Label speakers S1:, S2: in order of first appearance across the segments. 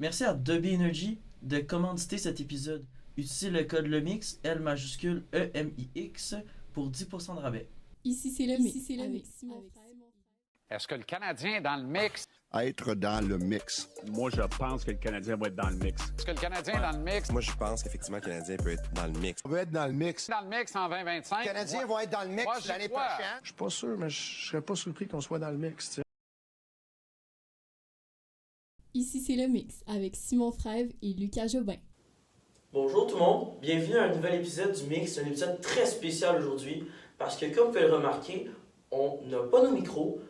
S1: Merci à Dobby Energy de commanditer cet épisode. Utilisez le code LEMIX, L majuscule EMIX, pour 10% de rabais.
S2: Ici, c'est le mix avec Simon Frère.
S3: Est-ce que le Canadien est dans le mix?
S4: Être dans le mix.
S5: Moi, je pense que le Canadien va être dans le mix.
S3: Est-ce que le Canadien est dans le mix?
S6: Moi, je pense qu'effectivement, le Canadien peut être dans le mix.
S4: On veut être dans le mix.
S3: Dans le mix en 2025?
S7: Les Canadiens vont être dans le mix
S3: Moi, j'y
S7: l'année
S3: crois.
S7: prochaine.
S8: Je suis pas sûr, mais je serais pas surpris qu'on soit dans le mix. T'sais.
S2: Ici, c'est le mix avec Simon Frère et Lucas Jobin.
S1: Bonjour tout le monde, bienvenue à un nouvel épisode du Mix, un épisode très spécial aujourd'hui parce que comme vous pouvez le remarquer, on n'a pas nos micros,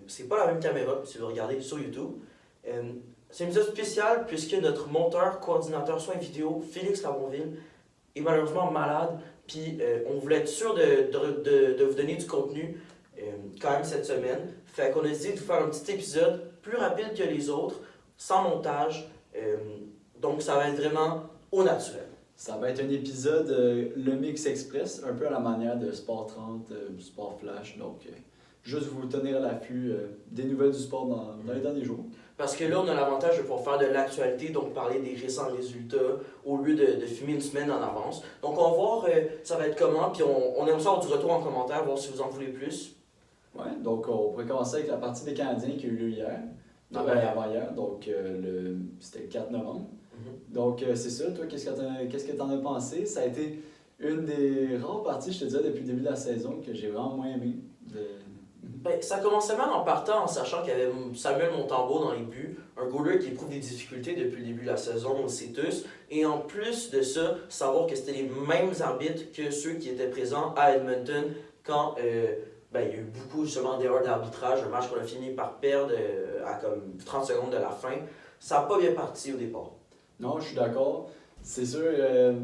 S1: c'est pas la même caméra si vous regardez sur YouTube. C'est un épisode spécial puisque notre monteur, coordinateur soins vidéo, Félix Labonville, est malheureusement malade, puis on voulait être sûr de vous donner du contenu quand même cette semaine. Fait qu'on a décidé de vous faire un petit épisode plus rapide que les autres, sans montage, donc ça va être vraiment au naturel.
S9: Ça va être un épisode Le Mix Express, un peu à la manière de Sport 30, Sport Flash. Donc, juste vous tenir à l'affût des nouvelles du sport dans les derniers jours.
S1: Parce que là, on a l'avantage de pouvoir faire de l'actualité, donc parler des récents résultats, au lieu de filmer une semaine en avance. Donc, on va voir ça va être comment, puis on aime ça avoir du retour en commentaire, voir si vous en voulez plus.
S9: Ouais, donc on pourrait commencer avec la partie des Canadiens qui a eu lieu hier. Avant-hier, donc c'était le 4 novembre. Donc, c'est ça. Toi, qu'est-ce que t'en as pensé? Ça a été une des rares parties, je te disais, depuis le début de la saison que j'ai vraiment moins aimé.
S1: Ben, ça commençait mal en partant, en sachant qu'il y avait Samuel Montembeault dans les buts, un goaler qui éprouve des difficultés depuis le début de la saison, on le sait tous. Et en plus de ça, savoir que c'était les mêmes arbitres que ceux qui étaient présents à Edmonton quand il y a eu beaucoup justement d'erreurs d'arbitrage, un match qu'on a fini par perdre à comme 30 secondes de la fin. Ça n'a pas bien parti au départ.
S9: Non, je suis d'accord. C'est sûr,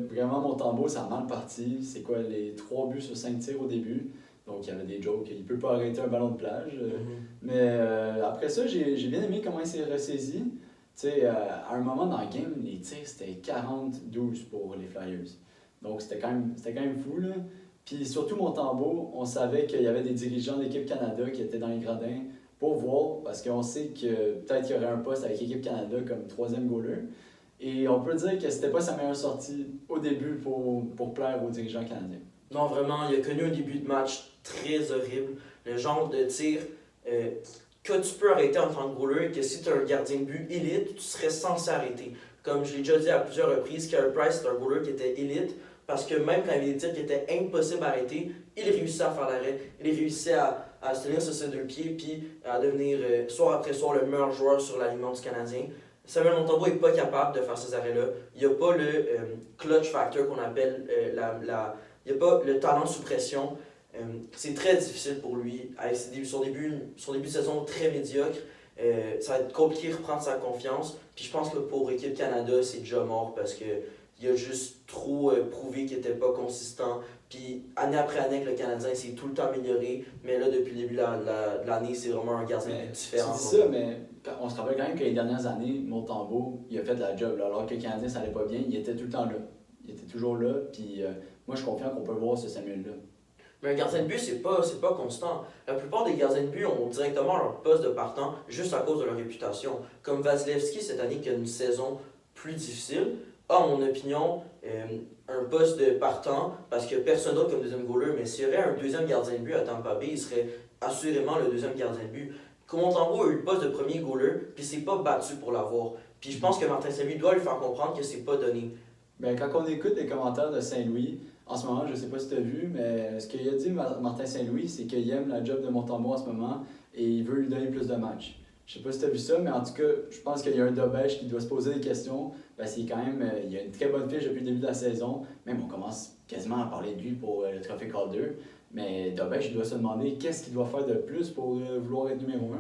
S9: vraiment, Montembeault, ça a mal parti. C'est quoi, les 3 buts sur 5 tirs au début. Donc, il y avait des jokes. Il ne peut pas arrêter un ballon de plage. Mais après ça, j'ai bien aimé comment il s'est ressaisi. Tu sais, à un moment dans le game, les tirs, c'était 40-12 pour les Flyers. Donc, c'était quand même fou, là. Puis surtout, Montembeault, on savait qu'il y avait des dirigeants d'équipe Canada qui étaient dans les gradins pour voir, parce qu'on sait que peut-être qu'il y aurait un poste avec l'équipe Canada comme 3e goaler. Et on peut dire que c'était pas sa meilleure sortie au début pour plaire aux dirigeants canadiens.
S1: Non, vraiment, il a connu un début de match très horrible. Le genre de tir que tu peux arrêter en tant que goaler et que si tu es un gardien de but élite, tu serais censé arrêter. Comme je l'ai déjà dit à plusieurs reprises, Carey Price c'est un goaler qui était élite parce que même quand il y avait des tirs qui étaient impossibles à arrêter, il réussissait à faire l'arrêt. Il réussissait à se tenir sur ses 2 pieds puis à devenir soir après soir le meilleur joueur sur l'alignement du Canadien. Samuel Montembeault n'est pas capable de faire ces arrêts-là. Il n'y a pas le clutch factor qu'on appelle, il n'y a pas le talent sous pression. C'est très difficile pour lui. Avec son début de saison très médiocre, ça va être compliqué de reprendre sa confiance. Puis je pense que pour l'équipe Canada, c'est déjà mort parce qu'il a juste trop prouvé qu'il n'était pas consistant. Puis année après année, que le Canadien s'est tout le temps amélioré. Mais là, depuis le début de l'année, c'est vraiment un gardien différent.
S9: Tu dis ça, mais on se rappelle quand même que les dernières années, Montembeault, il a fait de la job. Là. Alors que le Canadien, ça allait pas bien, il était tout le temps là. Il était toujours là, puis moi, je suis confiant qu'on peut voir ce Samuel-là.
S1: Mais un gardien de but, c'est pas constant. La plupart des gardiens de but ont directement leur poste de partant juste à cause de leur réputation. Comme Vasilevski, cette année, qui a une saison plus difficile, a, en mon opinion, un poste de partant parce qu'il n'y a personne d'autre comme deuxième goaler. Mais s'il y aurait un deuxième gardien de but à Tampa Bay, il serait assurément le deuxième gardien de but. Montembeault a eu le poste de premier goaler, puis il s'est pas battu pour l'avoir. Puis je pense que Martin Saint-Louis doit lui faire comprendre que c'est pas donné.
S9: Bien, quand on écoute les commentaires de Saint-Louis, en ce moment, je ne sais pas si tu as vu, mais ce qu'il a dit Martin Saint-Louis, c'est qu'il aime la job de Montembeault en ce moment et il veut lui donner plus de matchs. Je ne sais pas si tu as vu ça, mais en tout cas, je pense qu'il y a un Dobèche qui doit se poser des questions parce qu'il il a une très bonne fiche depuis le début de la saison. Même on commence quasiment à parler de lui pour le trophée Calder. Mais Dobèche, il doit se demander qu'est-ce qu'il doit faire de plus pour vouloir être numéro 1.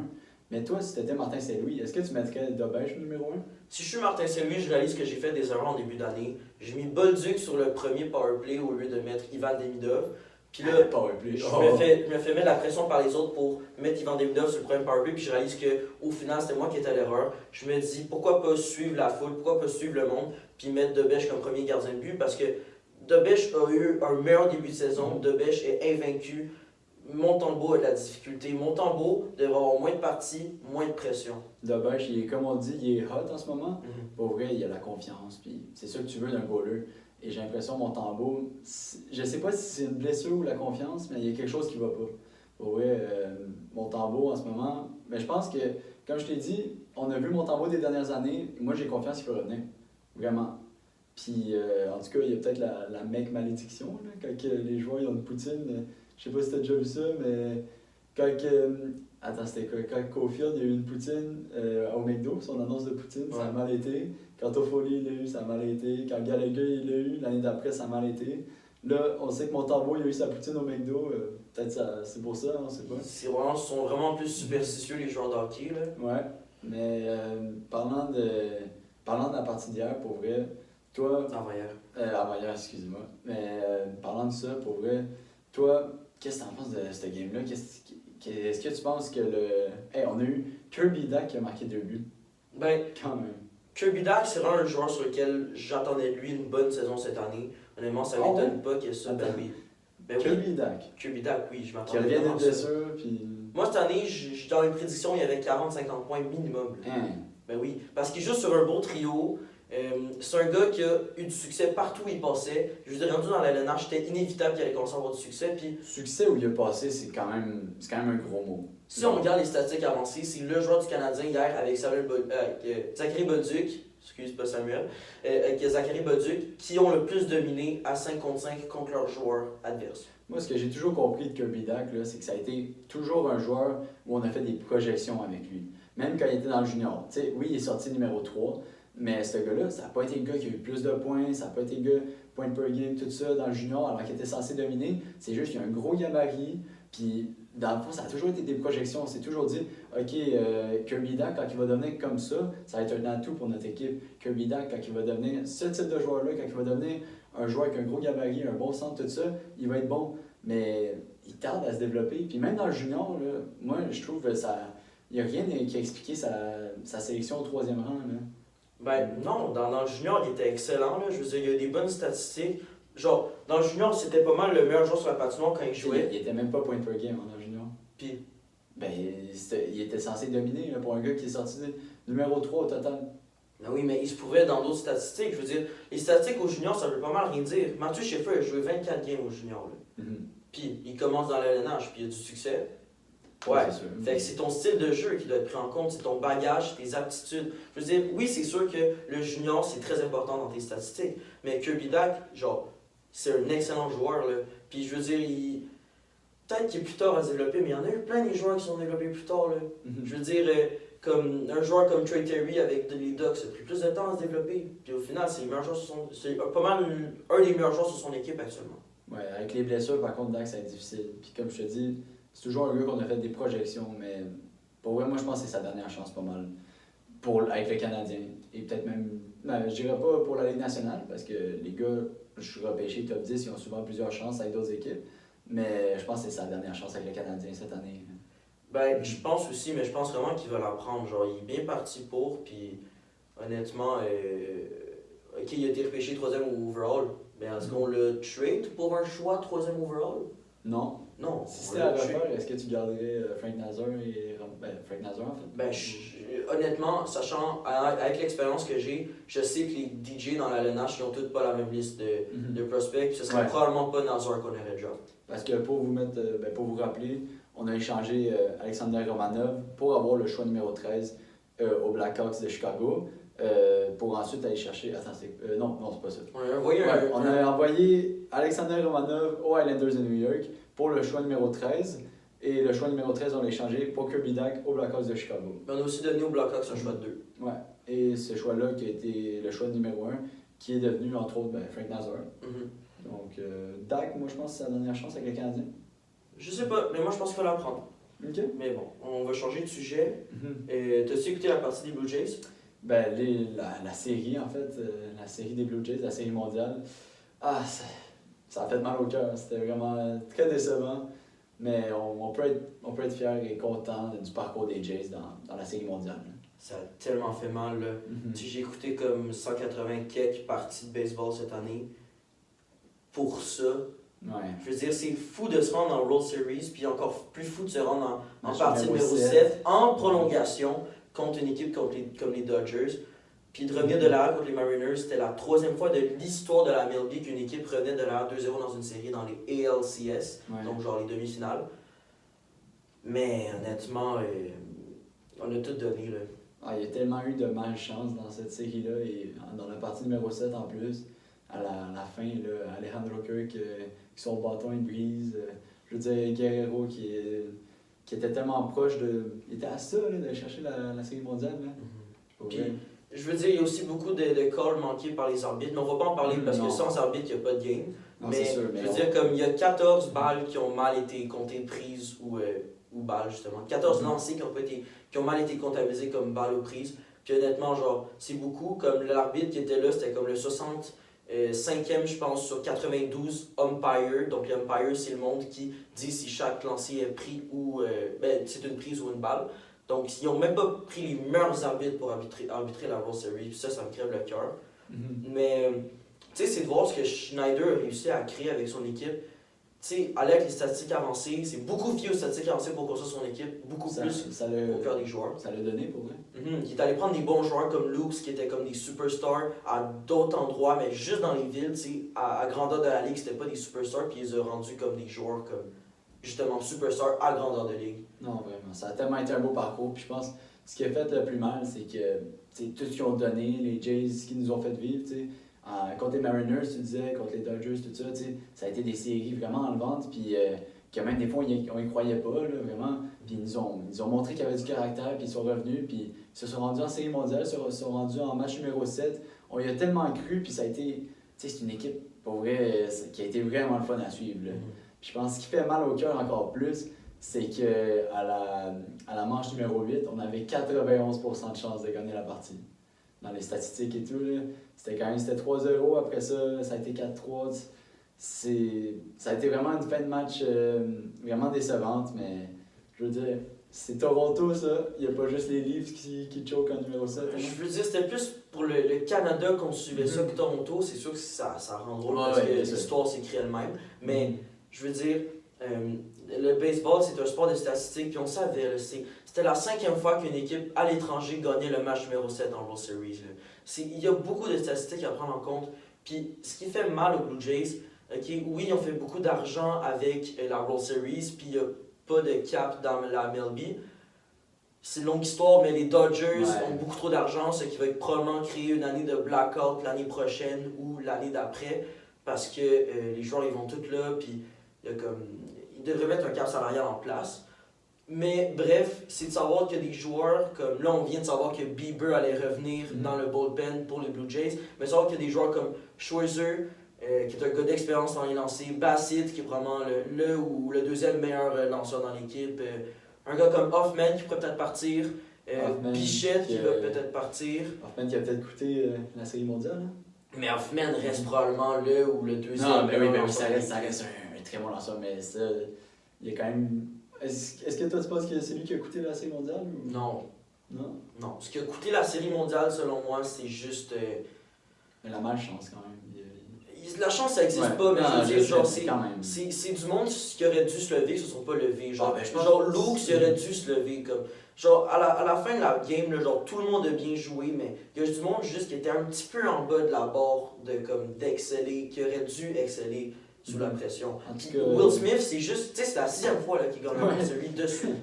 S9: Mais toi, si tu étais Martin Saint-Louis, est-ce que tu mettrais Dobèche numéro 1?
S1: Si je suis Martin Saint-Louis, je réalise que j'ai fait des erreurs en début d'année. J'ai mis Bolduc sur le premier powerplay au lieu de mettre Ivan Demidov. Puis là,
S9: powerplay.
S1: je me fais mettre de la pression par les autres pour mettre Ivan Demidov sur le premier powerplay. Puis je réalise qu'au final, c'était moi qui étais à l'erreur. Je me dis, pourquoi pas suivre la foule, pourquoi pas suivre le monde, puis mettre Dobèche comme premier gardien de but. Parce que Dobèche a eu un meilleur début de saison. Dobèche est invaincu Montembeault a de la difficulté. Montembeault devrait avoir moins de parties, moins de pression.
S9: Dobbach, il est, comme on dit, il est hot en ce moment. Pour vrai, il a la confiance, puis c'est ça que tu veux d'un goaler. Et j'ai l'impression, Montembeault, je sais pas si c'est une blessure ou la confiance, mais il y a quelque chose qui va pas. Pour vrai, Montembeault en ce moment, mais je pense que, comme je t'ai dit, on a vu Montembeault des dernières années, moi j'ai confiance qu'il peut revenir. Vraiment. Puis, en tout cas, il y a peut-être la mec malédiction, là, quand les joueurs ils ont une poutine. Je sais pas si t'as déjà vu ça, mais quand. Attends, c'était quoi? Quand Caulfield il a eu une poutine au McDo, son annonce de poutine, ça a mal été. Quand Toffoli l'a eu, ça a mal été. Quand Gallagher il l'a eu, l'année d'après, ça a mal été. Là, on sait que Montembeault il a eu sa poutine au McDo. Peut-être c'est pour ça, on sait pas.
S1: Ils sont vraiment plus superstitieux, les joueurs de hockey. Là.
S9: Ouais, mais parlant de la partie d'hier, pour vrai, toi. Avant-hier, excuse-moi. Mais parlant de ça, pour vrai, toi, qu'est-ce que tu en penses de cette game-là? Est-ce que tu penses que on a eu Kirby Dach qui a marqué 2 buts?
S1: Ben,
S9: quand même.
S1: Kirby Dach, c'est vraiment un joueur sur lequel j'attendais de lui une bonne saison cette année. Honnêtement, ça ne m'étonne pas que ça. Ben oui.
S9: Kirby Dach.
S1: Kirby Dach, oui, je
S9: Qui
S1: m'attendais
S9: revient
S1: vraiment
S9: des
S1: à ça.
S9: blessures, puis.
S1: Moi, cette année, dans les prédictions, il y avait 40-50 points minimum. Ben oui, parce qu'il joue sur un beau trio. C'est un gars qui a eu du succès partout où il passait. Je veux dire, rendu dans la LNH, c'était inévitable qu'il allait commencer à avoir du succès. Puis,
S9: succès où il a passé, c'est quand même un gros mot.
S1: si on regarde les statistiques avancées, c'est le joueur du Canadien hier avec Zachary Bolduc, excuse pas Samuel, avec Zachary Bolduc, qui ont le plus dominé à 5 contre 5 contre leurs joueurs adverses.
S9: Moi, ce que j'ai toujours compris de Kirby Dach, c'est que ça a été toujours un joueur où on a fait des projections avec lui. Même quand il était dans le junior. T'sais, oui, il est sorti numéro 3, mais ce gars-là, ça n'a pas été le gars qui a eu plus de points, ça n'a pas été le gars point per game, tout ça, dans le junior, alors qu'il était censé dominer. C'est juste qu'il y a un gros gabarit, puis dans le fond, ça a toujours été des projections. On s'est toujours dit, OK, Kirby Dach, quand il va devenir comme ça va être un atout pour notre équipe. Kirby Dach, quand il va devenir ce type de joueur-là, quand il va devenir un joueur avec un gros gabarit, un bon centre, tout ça, il va être bon. Mais il tarde à se développer. Puis même dans le junior, là, moi, je trouve que il n'y a rien qui a expliqué sa sélection au 3e rang. Là.
S1: Ben non, dans le junior, il était excellent. Là. Je veux dire, il y a des bonnes statistiques. Genre, dans le junior, c'était pas mal le meilleur joueur sur la patinoire quand il jouait.
S9: Il était même pas point per game dans le junior.
S1: Puis,
S9: ben, il était censé dominer là, pour un gars qui est sorti numéro 3 au total.
S1: Ben oui, mais il se prouvait dans d'autres statistiques. Je veux dire, les statistiques au junior, ça veut pas mal rien dire. Mathieu Schaeffer a joué 24 games au junior. Là. Puis, il commence dans la LNH, puis il a du succès. Ouais,
S9: c'est sûr.
S1: Fait que c'est ton style de jeu qui doit être pris en compte, c'est ton bagage, tes aptitudes. Je veux dire, oui, c'est sûr que le junior, c'est très important dans tes statistiques, mais Kirby Dach, genre, c'est un excellent joueur, là. Puis je veux dire, peut-être qu'il est plus tard à se développer, mais il y en a eu plein des joueurs qui sont développés plus tard, là. Je veux dire, comme un joueur comme Trey Terry avec les Ducks, ça a pris plus de temps à se développer. Puis au final, c'est pas mal un des meilleurs joueurs sur son équipe actuellement.
S9: Ouais, avec les blessures, par contre, Dach, ça va être difficile. Puis comme je te dis, c'est toujours un gars qu'on a fait des projections, mais pour vrai, moi, je pense que c'est sa dernière chance pas mal avec le Canadien. Et peut-être même, je dirais pas pour la Ligue nationale, parce que les gars, je suis repêché top 10, ils ont souvent plusieurs chances avec d'autres équipes. Mais je pense que c'est sa dernière chance avec le Canadien cette année.
S1: Ben, je pense aussi, mais je pense vraiment qu'il va la prendre. Genre, il est bien parti pour, puis honnêtement, ok, il a été repêché 3e overall. Ben, est-ce qu'on le trade pour un choix 3e overall?
S9: Non.
S1: Non.
S9: Si c'était à refaire, est-ce que tu garderais Frank Nazar et. Frank Nazar en fait?
S1: Ben, honnêtement, sachant, avec l'expérience que j'ai, je sais que les DJ dans la LNH, ils ont toutes pas la même liste de prospects, puis ce serait probablement pas Nazar qu'on aurait drop.
S9: Parce que pour vous rappeler, on a échangé Alexander Romanov pour avoir le choix numéro 13 aux Blackhawks de Chicago. Pour ensuite aller chercher. Attends, non, c'est pas ça. On a envoyé Alexander Romanov aux Islanders de New York pour le choix numéro 13. Et le choix numéro 13, on l'a échangé pour Kirby Dach aux Blackhawks de Chicago.
S1: On a aussi donné aux Blackhawks un choix de 2.
S9: Ouais. Et ce choix-là qui a été le choix numéro 1, qui est devenu entre autres Frank Nazar. Donc, Dach, moi je pense que c'est sa dernière chance avec le Canadien.
S1: Je sais pas, mais moi je pense qu'il faut la prendre.
S9: Ok.
S1: Mais bon, on va changer de sujet. T'as-tu écouté la partie des Blue Jays?
S9: Ben, la série, en fait, la série des Blue Jays, la série mondiale, ça a fait mal au cœur. C'était vraiment très décevant. Mais on peut être fier et content du parcours des Jays dans la série mondiale.
S1: Ça a tellement fait mal. Là. J'ai écouté comme 180 quelques parties de baseball cette année. Pour ça,
S9: Ouais.
S1: Je veux dire, c'est fou de se rendre en World Series, puis encore plus fou de se rendre en
S9: Match
S1: partie
S9: numéro
S1: numéro
S9: 7.
S1: 7 en prolongation contre une équipe comme les Dodgers. Puis de revenir de l'arrière contre les Mariners, c'était la 3e fois de l'histoire de la MLB qu'une équipe revenait de l'arrière 2-0 dans une série dans les ALCS,
S9: Ouais.
S1: donc genre les demi-finales. Mais honnêtement, on a tout donné. Là.
S9: Ah, il y a tellement eu de malchance dans cette série-là, et dans la partie numéro 7 en plus, à la fin, là, Alejandro Kirk qui son bâton il brise. Je veux dire, Guerrero qui était tellement proche de. Il était à ça là, de chercher la série mondiale. Là. Pour
S1: Puis,
S9: vrai.
S1: je veux dire, il y a aussi beaucoup de calls manqués par les arbitres, mais on va pas en parler parce
S9: Non.
S1: que sans arbitre, il n'y a pas de game.
S9: Non,
S1: mais
S9: c'est sûr, mais
S1: je veux dire, comme il y a 14 balles qui ont mal été comptées prises ou balles, justement. 14 lancers qui ont mal été comptabilisés comme balles ou prises. Puis honnêtement, genre, c'est beaucoup. Comme l'arbitre qui était là, c'était comme le 65e, je pense, sur 92 umpire. Donc, l'umpire, c'est le monde qui dit si chaque lancer est pris ou. C'est une prise ou une balle. Donc, ils n'ont même pas pris les meilleurs arbitres pour arbitrer la World Series. Puis ça me crève le cœur. Mais, tu sais, c'est de voir ce que Schneider a réussi à créer avec son équipe. Tu sais, aller avec les statistiques avancées, c'est beaucoup fier aux statistiques avancées pour construire son équipe, beaucoup plus au cœur des joueurs.
S9: Ça l'a donné pour vrai.
S1: Il est allé prendre des bons joueurs comme Luke, qui étaient comme des superstars à d'autres endroits, mais juste dans les villes, tu sais, à grandeur de la ligue, c'était pas des superstars, puis ils les ont rendus comme des joueurs comme, justement, superstars à grandeur de ligue.
S9: Non, vraiment. Ça a tellement été un beau parcours. Puis je pense que ce qui a fait le plus mal, c'est que tout ce qu'ils ont donné, les Jays, ce qu'ils nous ont fait vivre, tu sais, contre les Mariners, tu disais, contre les Dodgers, tout ça, tu sais, ça a été des séries vraiment enlevantes. Puis que même des fois, on y croyait pas, là, vraiment. Puis ils nous ont montré qu'il y avait du caractère, puis ils sont revenus, puis ils se sont rendus en série mondiale, ils se sont rendus en match numéro 7. On y a tellement cru, puis ça a été. Tu sais, c'est une équipe, pour vrai, qui a été vraiment le fun à suivre. Là. Puis je pense ce qui fait mal au cœur encore plus, c'est qu'à la manche numéro 8, on avait 91% de chance de gagner la partie. Dans les statistiques et tout, là, c'était 3-0, après ça, ça a été 4-3. Ça a été vraiment une fin de match vraiment décevante, mais je veux dire, c'est Toronto, ça. Il n'y a pas juste les Leafs qui choquent en numéro 7.
S1: Je veux dire, c'était plus pour le Canada qu'on suivait ça que Toronto. C'est sûr que ça rend drôle parce que l'histoire s'écrit elle-même. Mais je veux dire, le baseball, c'est un sport de statistiques, puis on savait, là, c'était la 5e fois qu'une équipe à l'étranger gagnait le match numéro 7 en World Series. Il y a beaucoup de statistiques à prendre en compte. Puis ce qui fait mal aux Blue Jays, oui, ils ont fait beaucoup d'argent avec la World Series, puis il n'y a pas de cap dans la MLB. C'est une longue histoire, mais les Dodgers ont beaucoup trop d'argent, ce qui va probablement créer une année de blackout l'année prochaine ou l'année d'après, parce que les joueurs ils vont tous là, puis ils devraient mettre un cap salarial en place. Mais bref, c'est de savoir qu'il y a des joueurs, comme là on vient de savoir que Bieber allait revenir dans le bullpen pour les Blue Jays, mais savoir qu'il y a des joueurs comme Scherzer, qui est un gars d'expérience dans les lancers, Bassett, qui est probablement le ou le deuxième meilleur lanceur dans l'équipe, un gars comme Hoffman qui pourrait peut-être partir, Bichette qui va peut-être partir.
S9: Hoffman qui a peut-être coûté la série mondiale. Hein?
S1: Mais Hoffman reste probablement le ou le deuxième.
S9: Non, mais oui,
S1: meilleur
S9: ça
S1: lanceur
S9: reste un très bon lanceur, mais ça, il y a quand même. Est-ce que toi tu penses que c'est lui qui a coûté la série mondiale ou...
S1: Non.
S9: Non.
S1: Non. Ce qui a coûté la série mondiale, selon moi, c'est juste.
S9: Mais la malchance quand même.
S1: La chance, ça n'existe pas, mais
S9: non,
S1: je veux dire, genre,
S9: c'est
S1: du monde qui aurait dû se lever, qui se sont pas levés. Genre,
S9: je pense
S1: genre Luke qui aurait dû se lever. Comme, genre, à la fin de la game, là, genre, tout le monde a bien joué, mais il y a du monde juste qui était un petit peu en bas de la barre d'exceller, qui aurait dû exceller sous la pression. Puis Will Smith, c'est juste, tu sais, c'est la 6e fois qu'il gagne celui dessus.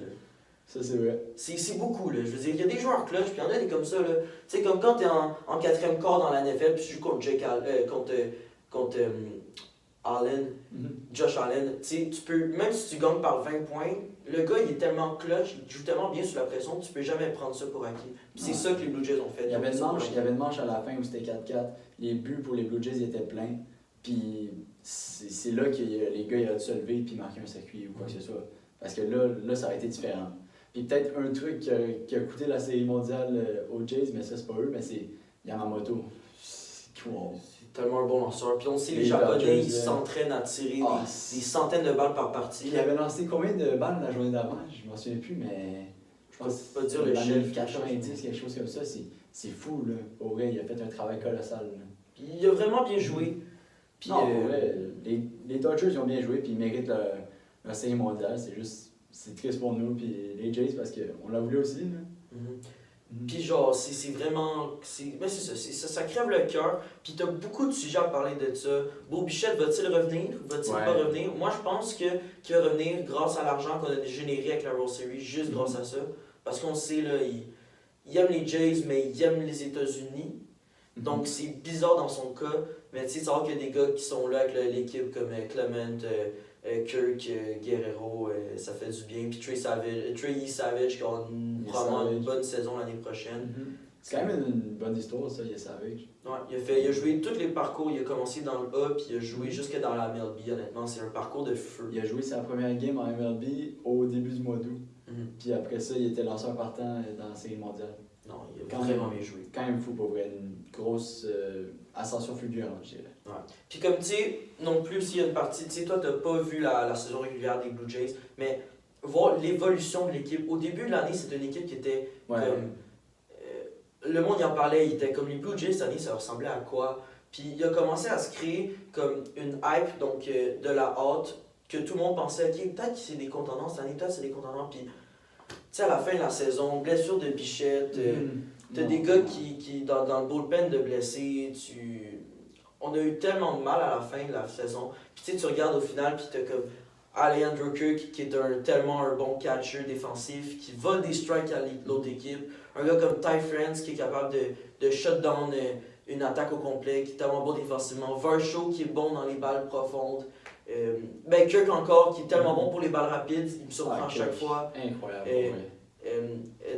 S9: Ça, c'est vrai.
S1: C'est beaucoup, là. Je veux dire, il y a des joueurs clutch, puis il y en a des comme ça, là. Tu sais, comme quand t'es en 4e quart dans la NFL, puis tu joues contre Allen, Josh Allen, tu peux, même si tu gagnes par 20 points, le gars il est tellement clutch, il joue tellement bien sous la pression, tu peux jamais prendre ça pour acquis. Puis c'est ça que les Blue Jays ont fait.
S9: Il y avait une manche à la fin où c'était 4-4, les buts pour les Blue Jays étaient pleins, puis c'est là que les gars ils auraient dû se lever et marquer un circuit ou quoi que ce soit. Parce que là ça aurait été différent. Puis peut-être un truc qui a coûté la série mondiale aux Jays, mais ça c'est pas eux, mais c'est Yamamoto. Wow.
S1: Tellement un bon lanceur. Puis on sait, les Japonais, ils s'entraînent à tirer des centaines de balles par partie.
S9: Il avait lancé combien de balles la journée d'avant? Je m'en souviens plus, mais je pense
S1: que pas dire le chiffre.
S9: 90, quelque chose comme ça. C'est fou, là. Au vrai, il a fait un travail colossal. Là.
S1: Il a vraiment bien joué. Puis,
S9: Non, pour vrai, les Dodgers, ils ont bien joué, puis ils méritent leur série mondiale. C'est triste pour nous, puis les Jays, parce qu'on l'a voulu aussi. Là.
S1: Puis genre, c'est vraiment... Ben c'est ça, ça crève le cœur. Puis t'as beaucoup de sujets à parler de ça. Beau Bichette, va-t-il revenir? Va-t-il pas revenir? Moi, je pense qu'il va revenir grâce à l'argent qu'on a généré avec la World Series, juste grâce à ça. Parce qu'on sait, là, il aime les Jays, mais il aime les États-Unis. Donc c'est bizarre dans son cas. Mais tu sais, savoir qu'il y a des gars qui sont là avec l'équipe comme Clement, Kirk, Guerrero, ça fait du bien. Puis Trey Savage qui aura probablement une bonne saison l'année prochaine.
S9: C'est quand même une bonne histoire, ça, il est Savage.
S1: Ouais, il a joué tous les parcours. Il a commencé dans le A, puis il a joué jusque dans la MLB, honnêtement. C'est un parcours de feu.
S9: Il a joué sa première game en MLB au début du mois d'août. Puis après ça, il était lanceur partant dans la série mondiale.
S1: Non, il a vraiment bien joué.
S9: Quand même fou pour vrai, une grosse ascension fulgurante, je dirais.
S1: Ouais. Puis comme tu sais, non plus s'il y a une partie, tu sais, toi t'as pas vu la saison régulière des Blue Jays, mais voir l'évolution de l'équipe. Au début de l'année, c'était une équipe qui était comme... le monde y en parlait, il était comme les Blue Jays cette année, ça ressemblait à quoi? Puis il a commencé à se créer comme une hype, donc de la hâte, que tout le monde pensait, ok, peut-être que c'est des contendants cette année, peut-être c'est des contendants, puis tu sais, à la fin de la saison, blessure de Bichette, t'as des gars qui dans le bullpen de blessés, on a eu tellement de mal à la fin de la saison. Puis tu sais, tu regardes au final, puis t'as comme Alejandro Kirk, qui est tellement un bon catcher défensif, qui vole des strikes à l'autre équipe. Un gars comme Ty France, qui est capable de shut down une attaque au complet, qui est tellement bon défensivement. Varsho, qui est bon dans les balles profondes. Kirk encore, qui est tellement bon pour les balles rapides, il me surprend à chaque fois.
S9: Incroyable.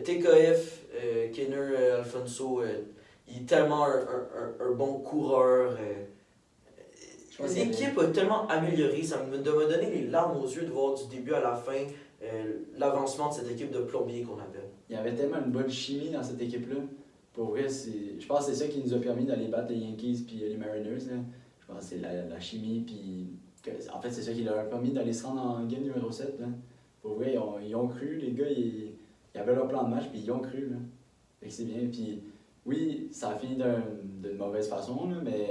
S1: TKF, Kenner Alfonso, il est tellement un bon coureur. L'équipe a tellement amélioré, ça m'a donné les larmes aux yeux de voir du début à la fin l'avancement de cette équipe de plombiers qu'on appelle.
S9: Il y avait tellement une bonne chimie dans cette équipe-là. Pour vrai, je pense que c'est ça qui nous a permis d'aller battre les Yankees et les Mariners. Là. Je pense que c'est la chimie, puis en fait, c'est ça qui leur a permis d'aller se rendre en game numéro 7. Là. Pour vrai, ils ont cru, les gars, ils avaient leur plan de match, puis ils ont cru. Là. Fait que c'est bien. Puis oui, ça a fini d'une mauvaise façon, là, mais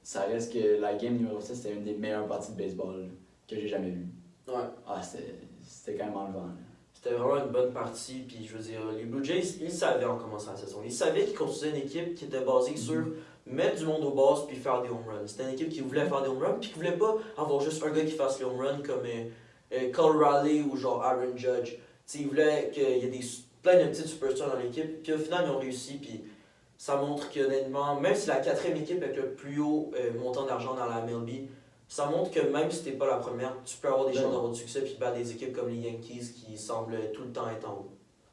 S9: ça reste que la game numéro 7, c'était une des meilleures parties de baseball là, que j'ai jamais vues.
S1: Ouais.
S9: Ah, c'était quand même enlevant. Là.
S1: C'était vraiment une bonne partie, puis je veux dire, les Blue Jays, ils savaient en commençant la saison. Ils savaient qu'ils construisaient une équipe qui était basée sur mettre du monde aux bases puis faire des home runs. C'était une équipe qui voulait faire des home runs, puis qui voulait pas avoir juste un gars qui fasse les home runs comme Cole Raleigh ou genre Aaron Judge. T'sais, ils voulaient qu'il y ait plein de petites superstars dans l'équipe, puis au final, ils ont réussi, puis ça montre qu'honnêtement, même si la 4e équipe avec le plus haut montant d'argent dans la MLB, ça montre que même si t'es pas la première, tu peux avoir des chances d'avoir du succès puis battre des équipes comme les Yankees qui semblent tout le temps être en haut.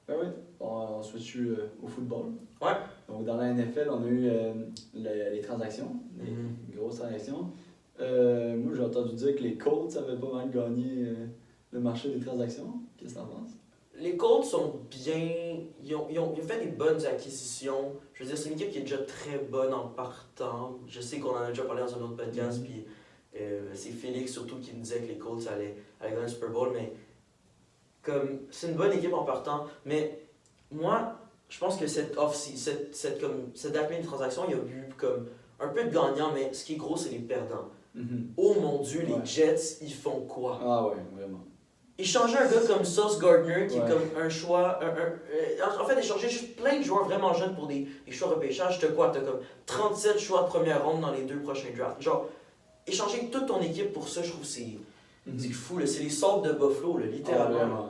S9: Ben oui, on switch au football.
S1: Ouais.
S9: Donc dans la NFL, on a eu les transactions, les grosses transactions. Moi, j'ai entendu dire que les Colts avaient pas mal gagné le marché des transactions. Qu'est-ce que t'en penses?
S1: Les Colts sont bien... Ils ont fait des bonnes acquisitions. Je veux dire, c'est une équipe qui est déjà très bonne en partant. Je sais qu'on en a déjà parlé dans un autre podcast, puis c'est Félix surtout qui me disait que les Colts allaient gagner le Super Bowl, mais comme c'est une bonne équipe en partant. Mais moi, je pense que cette dernière transaction, il y a eu comme un peu de gagnants, mais ce qui est gros, c'est les perdants. Oh mon Dieu, les Jets, ils font quoi?
S9: Ah ouais, vraiment.
S1: Ils changeaient un gars comme Sauce Gardner, qui est comme un choix... en fait, ils changeaient juste plein de joueurs vraiment jeunes pour des choix repêchage. T'as quoi? T'as comme 37 choix de première ronde dans les 2 prochains drafts. Genre, échanger toute ton équipe pour ça, je trouve que c'est fou. C'est les sortes de Buffalo, là, littéralement.
S9: Ah, vraiment.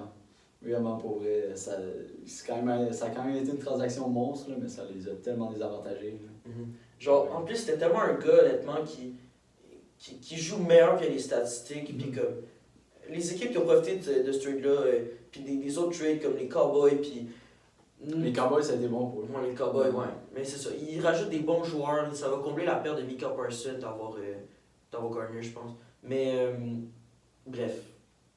S9: Vraiment, pour vrai. Ça a quand même été une transaction monstre, là, mais ça les a tellement désavantagés.
S1: Genre, en plus, c'était tellement un gars, honnêtement, qui joue meilleur que les statistiques. Puis comme, les équipes qui ont profité de ce trade-là, puis des autres trades comme les Cowboys, puis...
S9: Les Cowboys, ça a été bon pour eux.
S1: Ouais, les Cowboys, ouais. Mais c'est ça. Ils rajoutent des bons joueurs. Ça va combler la perte de Micah Parsons d'avoir Gardner, je pense. Mais, bref.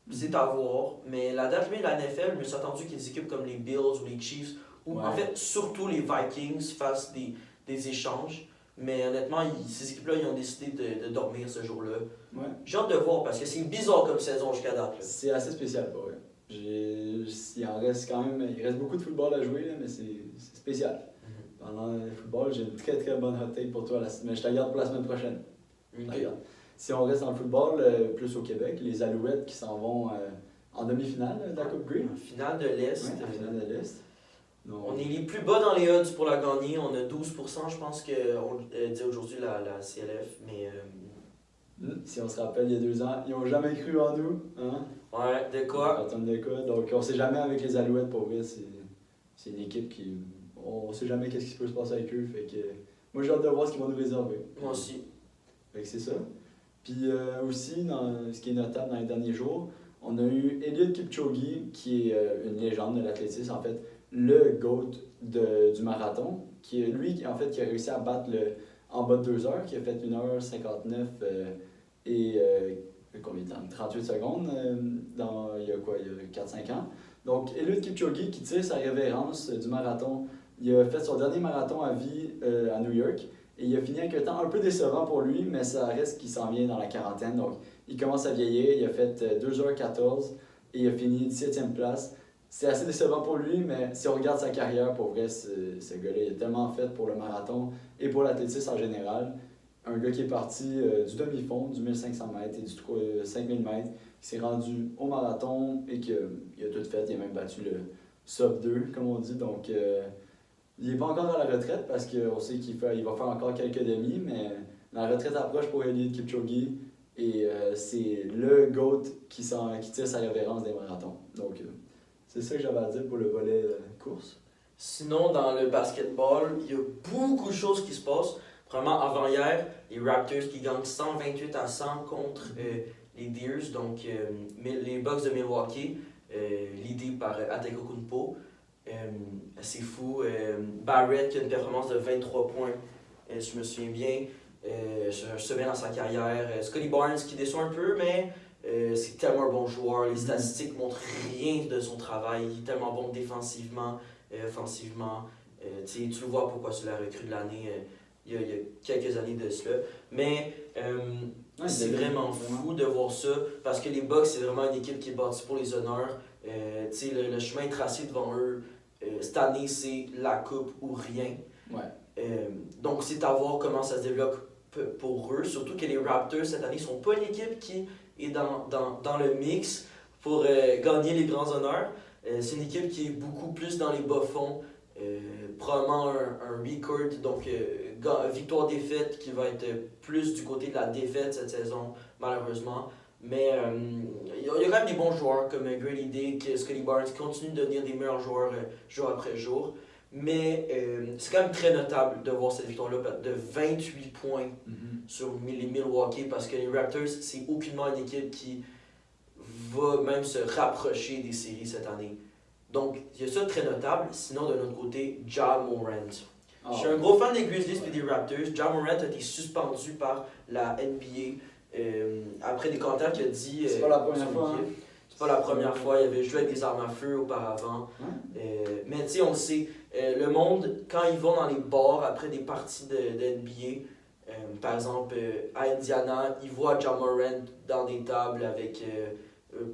S1: C'est à voir. Mais la date limite de la NFL, je me suis attendu que des équipes comme les Bills ou les Chiefs, ou en fait, surtout les Vikings, fassent des échanges. Mais honnêtement, ces équipes-là, ils ont décidé de dormir ce jour-là. Ouais. J'ai hâte de voir parce que c'est bizarre comme saison jusqu'à date.
S9: C'est assez spécial pour eux. Il reste beaucoup de football à jouer, là, mais c'est spécial. Pendant le football, j'ai une très très bonne hot take pour toi, mais je te la garde pour la semaine prochaine.
S1: Ok.
S9: Regarde. Si on reste dans le football, plus au Québec, les Alouettes qui s'en vont en demi-finale de la Coupe Grey.
S1: Finale de l'Est.
S9: Ouais, en finale de l'Est. Donc,
S1: On est les plus bas dans les odds pour la gagner. On a 12%, je pense qu'on dit aujourd'hui la CLF. Mais
S9: si on se rappelle, il y a 2 ans, ils n'ont jamais cru en nous. Hein?
S1: ouais, de quoi?
S9: Quand on de quoi. Donc, on ne sait jamais avec les Alouettes, pour vrai. C'est une équipe qui. On ne sait jamais qu'est-ce qui peut se passer avec eux. Fait que, moi, j'ai hâte de voir ce qu'ils vont nous réserver.
S1: Moi aussi.
S9: Fait que c'est ça. Puis aussi, ce qui est notable dans les derniers jours, on a eu Eliud Kipchoge, qui est une légende de l'athlétisme, en fait, le GOAT du marathon, qui est lui, en fait, qui a réussi à battre en bas de 2 heures, qui a fait 1h59 et combien de temps? 38 secondes, il y a 4-5 ans. Donc, Eliud Kipchoge, qui tire sa révérence du marathon, il a fait son dernier marathon à vie à New York. Et il a fini avec un temps un peu décevant pour lui, mais ça reste qu'il s'en vient dans la quarantaine. Donc, il commence à vieillir. Il a fait 2h14 et il a fini 17e place. C'est assez décevant pour lui, mais si on regarde sa carrière, pour vrai, ce gars-là, il a tellement fait pour le marathon et pour l'athlétisme en général. Un gars qui est parti du demi-fond, du 1500 mètres et du 5000 mètres, qui s'est rendu au marathon et qu'il a tout fait. Il a même battu le sub 2, comme on dit. Donc, il n'est pas encore à la retraite parce qu'on sait qu'il va faire encore quelques demi, mais la retraite approche pour Eliud Kipchoge et c'est le GOAT qui tire sa révérence des marathons. Donc, c'est ça que j'avais à dire pour le volet course.
S1: Sinon, dans le basketball, il y a beaucoup de choses qui se passent. Vraiment, avant-hier, les Raptors qui gagnent 128-100 contre les Deers, donc les Bucks de Milwaukee, leadés par Antetokounmpo. C'est fou. Barrett qui a une performance de 23 points, je me souviens bien, semaine dans sa carrière. Scotty Barnes qui déçoit un peu, mais c'est tellement un bon joueur. Les statistiques montrent rien de son travail. Il est tellement bon défensivement, offensivement. Tu le vois pourquoi c'est la recrue de l'année il y a quelques années de cela. Mais c'est vraiment fou de voir ça parce que les Bucks, c'est vraiment une équipe qui est bâtie pour les honneurs. Le chemin est tracé devant eux. Cette année, c'est la coupe ou rien.
S9: Ouais.
S1: Donc, c'est à voir comment ça se développe pour eux. Surtout que les Raptors, cette année, ne sont pas une équipe qui est dans le mix pour gagner les grands honneurs. C'est une équipe qui est beaucoup plus dans les bas-fonds. Probablement un record, donc victoire-défaite qui va être plus du côté de la défaite cette saison, malheureusement. Mais il y a quand même des bons joueurs comme Grady Dick, Scotty Barnes qui continuent de devenir des meilleurs joueurs jour après jour. Mais c'est quand même très notable de voir cette victoire-là de 28 points sur les Milwaukee parce que les Raptors, c'est aucunement une équipe qui va même se rapprocher des séries cette année. Donc, il y a ça de très notable. Sinon, de l'autre côté, Ja Morant. Je suis un gros fan des Grizzlies et des Raptors. Ja Morant a été suspendu par la NBA après des commentaires qu'il a dit.
S9: C'est pas la première fois. Hein?
S1: C'est pas la première fois. Il avait joué avec des armes à feu auparavant. Mais tu sais, on le sait, le monde, quand ils vont dans les bars après des parties de NBA, par exemple à Indiana, ils voient Ja Morant dans des tables avec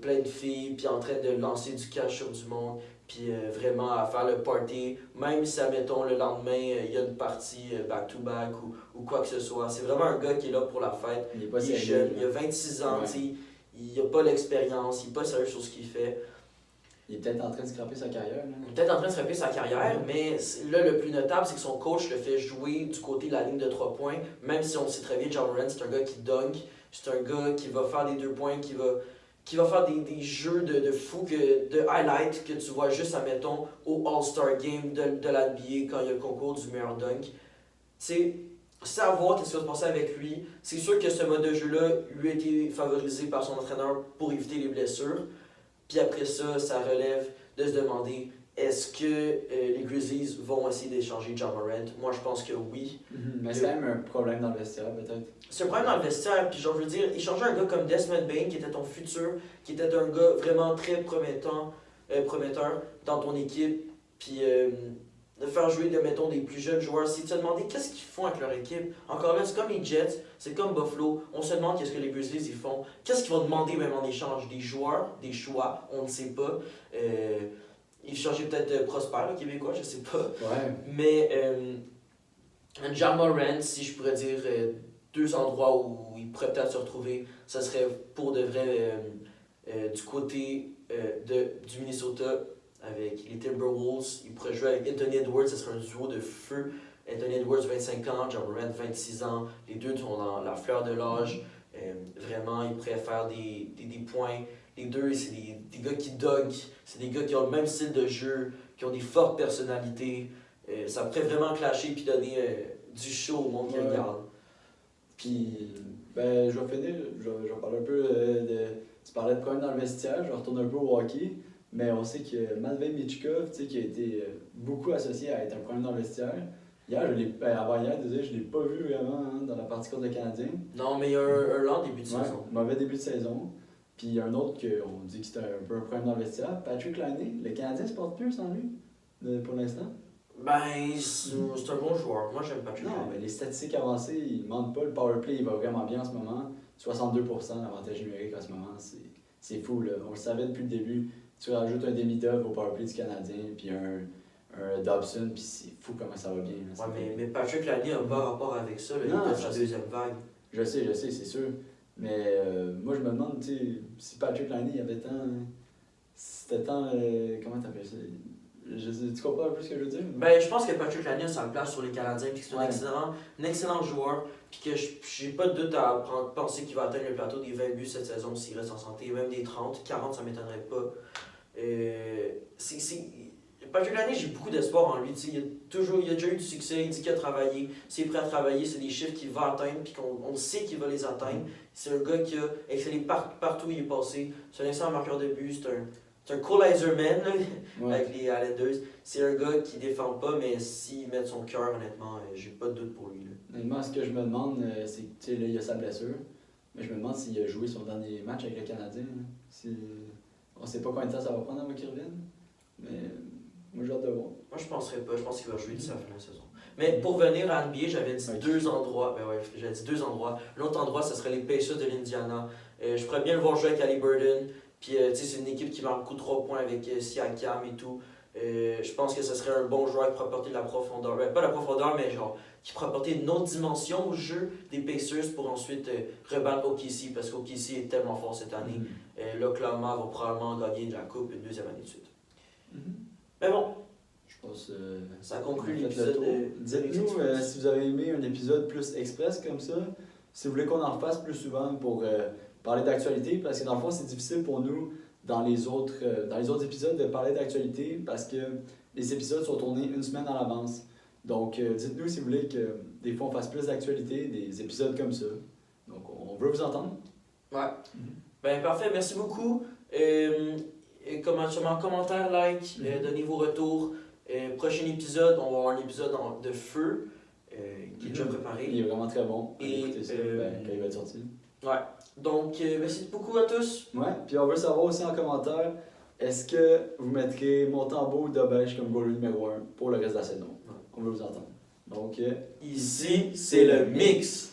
S1: plein de filles, puis en train de lancer du cash sur du monde, puis vraiment à faire le party, même si, admettons, le lendemain, il y a une partie back-to-back ou quoi que ce soit. C'est vraiment un gars qui est là pour la fête.
S9: Il est pas
S1: sérieux, jeune, il a 26 ans,
S9: ouais.
S1: Il n'a pas l'expérience, il n'est pas sérieux sur ce qu'il fait.
S9: Il est peut-être en train de scraper sa carrière. Là.
S1: Il est peut-être en train de scraper sa carrière, mais là, le plus notable, c'est que son coach le fait jouer du côté de la ligne de 3 points, même si on sait très bien, Ja Morant, c'est un gars qui dunk, c'est un gars qui va faire des 2 points, qui va faire des jeux de fou, de highlight que tu vois juste, admettons, au All-Star Game de la NBA quand il y a le concours du meilleur dunk. C'est savoir ce qui va se passer avec lui. C'est sûr que ce mode de jeu-là lui a été favorisé par son entraîneur pour éviter les blessures. Puis après ça, ça relève de se demander est-ce que les Grizzlies vont essayer d'échanger Ja Morant? Moi, je pense que oui.
S9: Mais c'est quand même un problème dans le vestiaire, peut-être.
S1: C'est un problème dans le vestiaire, puis genre, je veux dire, échanger un gars comme Desmond Bane, qui était ton futur, qui était un gars vraiment très prometteur dans ton équipe, puis de faire jouer, mettons, des plus jeunes joueurs, c'est de se demander qu'est-ce qu'ils font avec leur équipe. Encore là, c'est comme les Jets, c'est comme Buffalo, on se demande qu'est-ce que les Grizzlies ils font. Qu'est-ce qu'ils vont demander même en échange? Des joueurs, des choix, on ne sait pas. Ils changeaient peut-être Prosper, le Québécois, je sais pas.
S9: Ouais.
S1: Mais Ja Morant, si je pourrais dire deux endroits où il pourrait peut-être se retrouver, ça serait pour de vrai du côté du Minnesota avec les Timberwolves. Il pourrait jouer avec Anthony Edwards, ce serait un duo de feu. Anthony Edwards, 25 ans, Ja Morant, 26 ans. Les deux sont dans la fleur de l'âge. Vraiment, ils pourraient faire des points. Les deux, c'est des gars qui dunk. C'est des gars qui ont le même style de jeu, qui ont des fortes personnalités. Ça pourrait vraiment clasher et donner du show au monde qui
S9: Ouais.
S1: regarde.
S9: Puis, ben, je vais finir, je vais parler un peu de. Tu parlais de problèmes dans le vestiaire, je retourne un peu au hockey, mais on sait que Matvei Michkov, tu sais, qui a été beaucoup associé à être un problème dans le vestiaire. Hier, avant-hier, désolé, je ne l'ai pas vu vraiment dans la partie contre le Canadien.
S1: Non, mais il y a un lent début de
S9: Ouais,
S1: saison.
S9: mauvais début de saison. Puis il y a un autre qu'on dit que c'était un peu un problème dans le vestiaire, Patrick Laine. Le Canadien se porte mieux sans lui, pour l'instant.
S1: Ben, c'est un bon joueur. Moi, j'aime Patrick
S9: Non,
S1: Laine.
S9: mais les statistiques avancées, ils ne mentent pas. Le powerplay, il va vraiment bien en ce moment. 62% d'avantage numérique en ce moment, c'est fou. Là. On le savait depuis le début. Tu rajoutes un demi-dove au powerplay du Canadien, puis un Dobson, puis c'est fou comment ça va bien. Là.
S1: Ouais, mais Patrick Laine n'a pas rapport avec ça. Là. Il
S9: Non,
S1: est
S9: je
S1: sa
S9: sais.
S1: deuxième vague.
S9: Je sais, c'est sûr. Mais moi, je me demande, tu sais, si Patrick Laine, il avait tant. C'était tant. Comment t'appelles ça? Tu comprends un peu ce que je veux dire?
S1: Ben, je pense que Patrick Laine a sa place sur les Canadiens, puis que c'est
S9: Ouais.
S1: un excellent joueur, puis que j'ai pas de doute à penser qu'il va atteindre le plateau des 20 buts cette saison s'il reste en santé, même des 30, 40, ça m'étonnerait pas. Patrick Laine, j'ai beaucoup d'espoir en lui. Il a déjà eu du succès, il dit qu'il a travaillé. S'il est prêt à travailler, c'est des chiffres qu'il va atteindre, puis qu'on sait qu'il va les atteindre. C'est un gars qui a excellé partout où il est passé. C'est un excellent marqueur de but, c'est un equalizer man là,
S9: Ouais.
S1: avec les Islanders. C'est un gars qui défend pas, mais s'il met de son cœur, honnêtement, j'ai pas de doute pour lui. Là.
S9: Honnêtement, ce que je me demande, c'est que, tu sais, là, il y a sa blessure. Mais je me demande s'il a joué son dernier match avec le Canadien. Hein. On sait pas combien de temps ça va prendre avant qu'il revienne. Mais moi, j'ai hâte de voir.
S1: Moi, je penserais pas. Je pense qu'il va jouer d'ici la fin de la saison. Mais pour venir à NBA, j'avais dit deux endroits. Ben ouais, j'avais dit deux endroits. L'autre endroit, ce serait les Pacers de l'Indiana. Je pourrais bien le voir jouer avec Haliburton. Puis, tu sais, c'est une équipe qui marque beaucoup de 3 points avec Siakam et tout. Je pense que ce serait un bon joueur qui pourrait apporter de la profondeur. Ben, pas de la profondeur, mais genre, qui pourrait apporter une autre dimension au jeu des Pacers pour ensuite rebattre OKC. Parce qu'OKC est tellement fort cette année. L'Oklahoma va probablement gagner de la Coupe une deuxième année de suite. Mais bon,
S9: Je pense.
S1: ça conclut
S9: on a fait
S1: l'épisode
S9: le tour.
S1: de.
S9: Dites-nous si vous avez aimé un épisode plus express comme ça. Si vous voulez qu'on en refasse plus souvent pour parler d'actualité, parce que dans le fond, c'est difficile pour nous dans les autres épisodes de parler d'actualité parce que les épisodes sont tournés une semaine à l'avance. Donc, dites-nous si vous voulez que des fois on fasse plus d'actualité, des épisodes comme ça. Donc, on veut vous entendre.
S1: Ouais. Ben parfait, merci beaucoup. Commentaire, like, donnez vos retours. Prochain épisode, on va avoir un épisode de feu qui est déjà préparé.
S9: Il est vraiment très bon.
S1: Et,
S9: Écoutez ça quand il va être sorti.
S1: Ouais. Donc, merci beaucoup à tous.
S9: Ouais, puis on veut savoir aussi en commentaire, est-ce que vous mettrez Montembeault ou Dobèche comme goaler numéro 1 pour le reste de la saison? On veut vous entendre. Donc,
S1: Ici, c'est le mix.